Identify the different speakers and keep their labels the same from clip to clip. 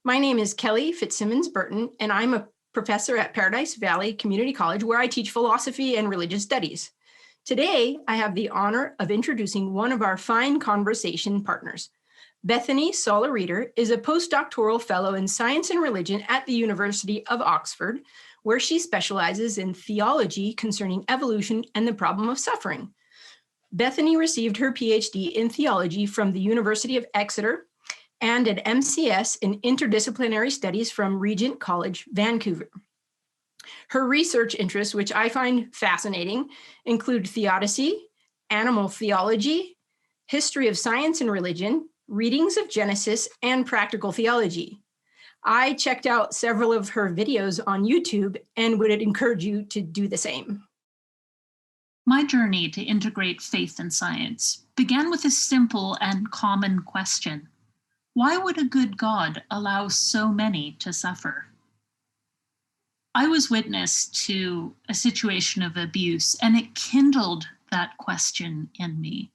Speaker 1: My name is Kelly Fitzsimmons Burton, and I'm a professor at Paradise Valley Community College, where I teach philosophy and religious studies. Today, I have the honor of introducing one of our fine conversation partners. Bethany Sola-Reeder is a postdoctoral fellow in science and religion at the University of Oxford, where she specializes in theology concerning evolution and the problem of suffering. Bethany received her PhD in theology from the University of Exeter and an MCS in interdisciplinary studies from Regent College, Vancouver. Her research interests, which I find fascinating, include theodicy, animal theology, history of science and religion, readings of Genesis, and practical theology. I checked out several of her videos on YouTube and would encourage you to do the same.
Speaker 2: My journey to integrate faith and science began with a simple and common question. Why would a good God allow so many to suffer? I was witness to a situation of abuse, and it kindled that question in me.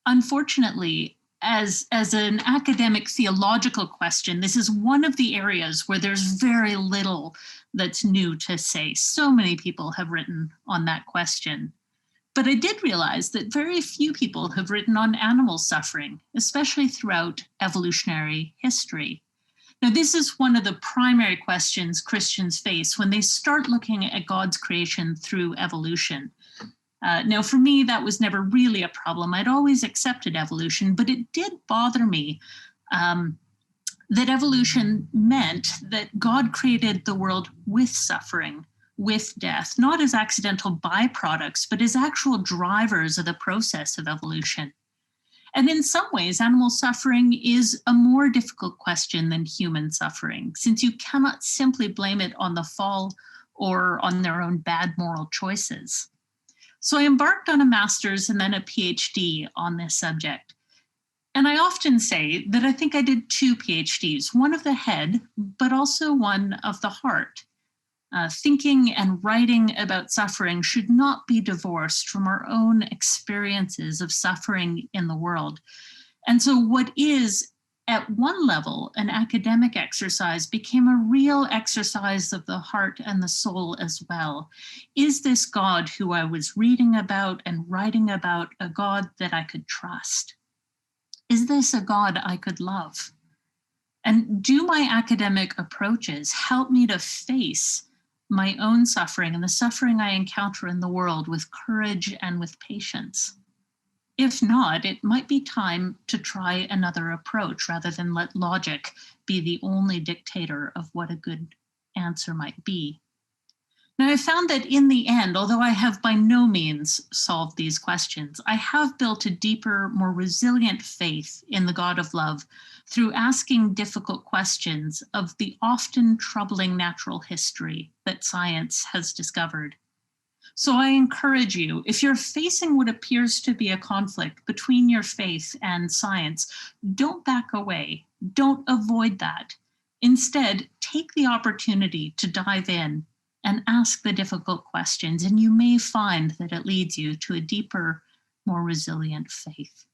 Speaker 2: Unfortunately, as an academic theological question, this is one of the areas where there's very little that's new to say. So many people have written on that question. But I did realize that very few people have written on animal suffering, especially throughout evolutionary history. Now, this is one of the primary questions Christians face when they start looking at God's creation through evolution. Now, for me, that was never really a problem. I'd always accepted evolution, but it did bother me that evolution meant that God created the world with suffering, with death, not as accidental byproducts, but as actual drivers of the process of evolution. And in some ways, animal suffering is a more difficult question than human suffering, since you cannot simply blame it on the fall or on their own bad moral choices. So I embarked on a master's and then a PhD on this subject. And I often say that I think I did two PhDs, one of the head, but also one of the heart. Thinking and writing about suffering should not be divorced from our own experiences of suffering in the world. And so what is, at one level, an academic exercise became a real exercise of the heart and the soul as well. Is this God who I was reading about and writing about a God that I could trust? Is this a God I could love? And do my academic approaches help me to face my own suffering and the suffering I encounter in the world with courage and with patience? If not, it might be time to try another approach rather than let logic be the only dictator of what a good answer might be. Now, I found that in the end, although I have by no means solved these questions, I have built a deeper, more resilient faith in the God of love through asking difficult questions of the often troubling natural history that science has discovered. So I encourage you, if you're facing what appears to be a conflict between your faith and science, don't back away. Don't avoid that. Instead, take the opportunity to dive in and ask the difficult questions, and you may find that it leads you to a deeper, more resilient faith.